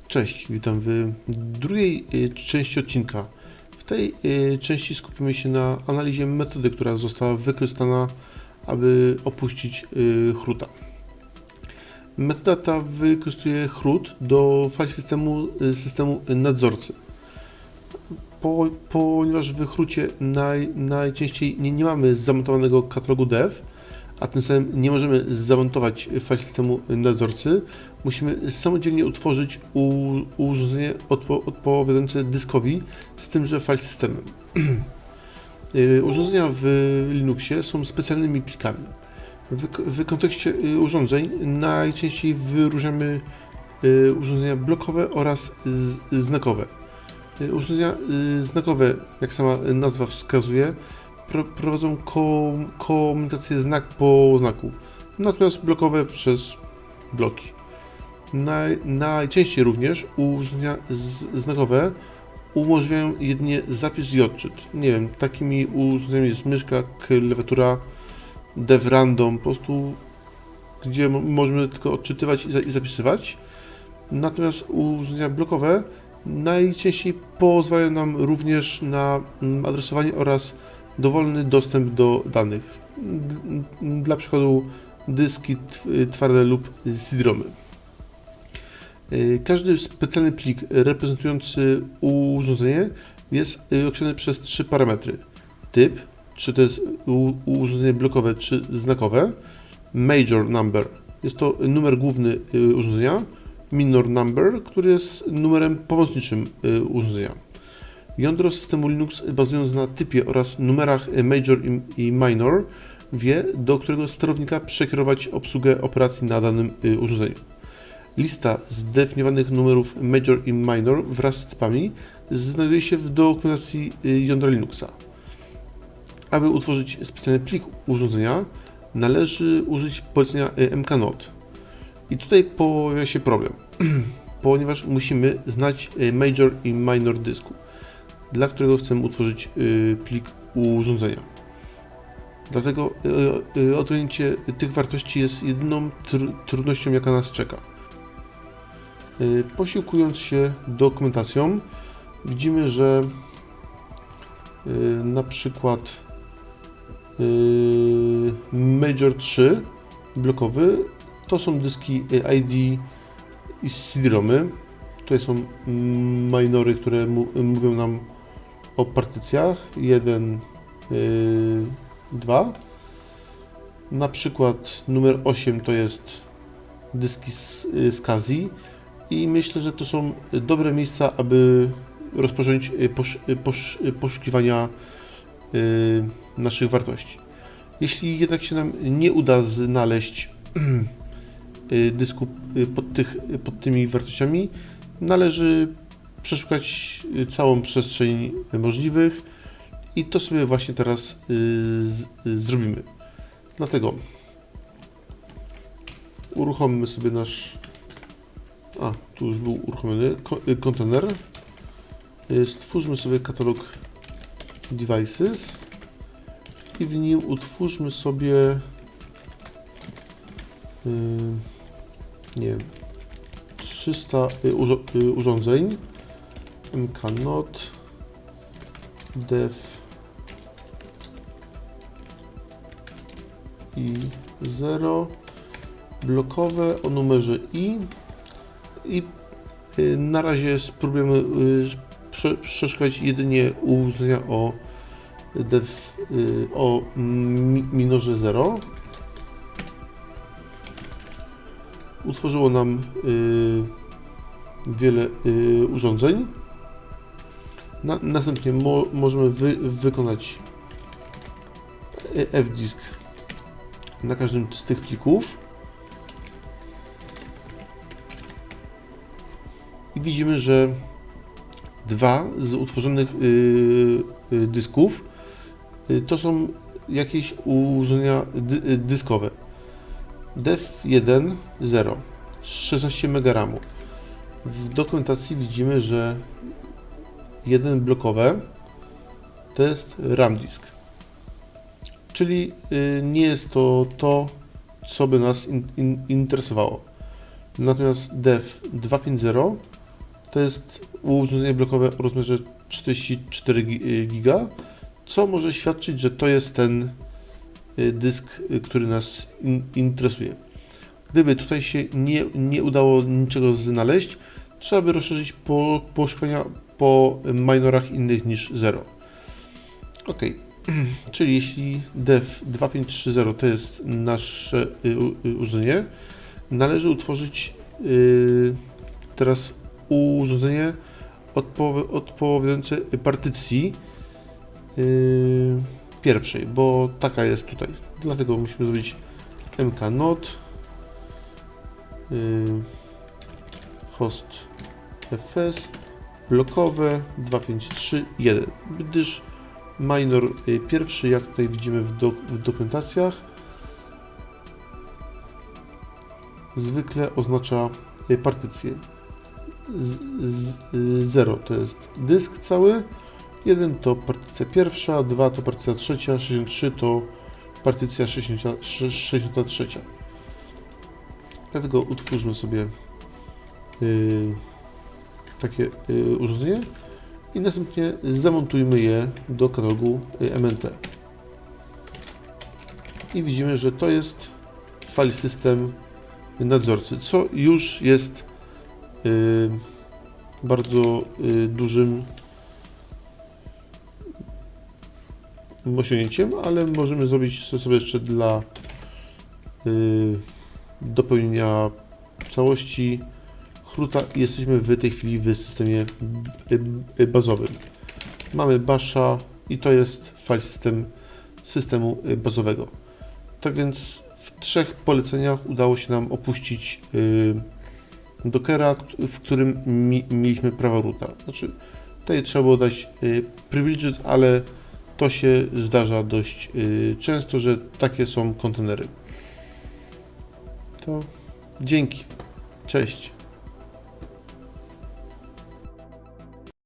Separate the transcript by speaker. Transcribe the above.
Speaker 1: Cześć, witam w drugiej części odcinka. W tej części skupimy się na analizie metody, która została wykorzystana, aby opuścić chruta. Metoda ta wykorzystuje chrut do fali systemu nadzorcy. Ponieważ w chrucie najczęściej nie mamy zamontowanego katalogu dev, a tym samym nie możemy zamontować fali systemu nadzorcy, musimy samodzielnie utworzyć urządzenie odpowiadające dyskowi z tymże file systemem. Urządzenia w Linuxie są specjalnymi plikami. W kontekście urządzeń najczęściej wyróżniamy urządzenia blokowe oraz znakowe. Urządzenia znakowe, jak sama nazwa wskazuje, prowadzą komunikację znak po znaku, natomiast blokowe przez bloki. Najczęściej również urządzenia znakowe umożliwiają jedynie zapis i odczyt. Nie wiem, takimi urządzeniami jest myszka, klawiatura, dev random, po prostu gdzie możemy tylko odczytywać i zapisywać. Natomiast urządzenia blokowe najczęściej pozwalają nam również na adresowanie oraz dowolny dostęp do danych, dla przykładu dyski twarde lub CD-ROMy. Każdy specjalny plik reprezentujący urządzenie jest określony przez 3 parametry. Typ, czy to jest urządzenie blokowe czy znakowe, major number, jest to numer główny urządzenia, minor number, który jest numerem pomocniczym urządzenia. Jądro systemu Linux, bazując na typie oraz numerach major i minor, wie, do którego sterownika przekierować obsługę operacji na danym urządzeniu. Lista zdefiniowanych numerów major i minor wraz z typami znajduje się w dokumentacji jądra Linuxa. Aby utworzyć specjalny plik urządzenia, należy użyć polecenia mknot. I tutaj pojawia się problem, ponieważ musimy znać major i minor dysku, dla którego chcemy utworzyć plik urządzenia. Dlatego odkrycie tych wartości jest jedyną trudnością, jaka nas czeka. Posiłkując się dokumentacją, widzimy, że na przykład Major 3 blokowy to są dyski ID i CD-ROMy. Tutaj są minory, które mówią nam o partycjach 1, 2. Na przykład numer 8 to jest dyski z CASI i myślę, że to są dobre miejsca, aby rozpocząć poszukiwania naszych wartości. Jeśli jednak się nam nie uda znaleźć dysku pod tymi wartościami, należy przeszukać całą przestrzeń możliwych i to sobie właśnie teraz zrobimy. Dlatego uruchomimy sobie nasz, tu już był uruchomiony kontener. Stwórzmy sobie katalog devices i w nim utwórzmy sobie nie wiem, 300 urządzeń, mknot dev i 0 blokowe o numerze i na razie spróbujemy przeszukać jedynie urządzenia o dev o minorze 0. Utworzyło nam wiele urządzeń. Następnie możemy wykonać fdisk na każdym z tych plików. I widzimy, że 2 z utworzonych dysków to są jakieś urządzenia dyskowe. Dev1 0, 16 MB RAMu. W dokumentacji widzimy, że 1 blokowe to jest RAM disk. Czyli nie jest to, co by nas interesowało. Natomiast dev 250 To jest urządzenie blokowe o rozmiarze 44 giga, co może świadczyć, że to jest ten dysk, który nas interesuje. Gdyby tutaj się nie udało niczego znaleźć, trzeba by rozszerzyć poszukiwania po minorach innych niż 0. Ok, czyli jeśli dev2530 to jest nasze urządzenie, należy utworzyć teraz urządzenie odpowiadające partycji pierwszej, bo taka jest tutaj. Dlatego musimy zrobić mknode host fs blokowe 2531, gdyż minor pierwszy, jak tutaj widzimy w dokumentacjach, zwykle oznacza partycję. 0 to jest dysk cały, 1 to partycja pierwsza, 2 to partycja trzecia, 63 to partycja 63. Dlatego utwórzmy sobie takie urządzenie i następnie zamontujmy je do katalogu MNT. I widzimy, że to jest file system nadzorcy, co już jest bardzo dużym osiągnięciem, ale możemy zrobić sobie jeszcze dla dopełnienia całości chruta i jesteśmy w tej chwili w systemie bazowym. Mamy basha i to jest file system systemu bazowego. Tak więc w 3 poleceniach udało się nam opuścić Dockera, w którym mieliśmy prawa roota. Znaczy, tutaj trzeba było dać privileges, ale to się zdarza dość często, że takie są kontenery. To dzięki. Cześć.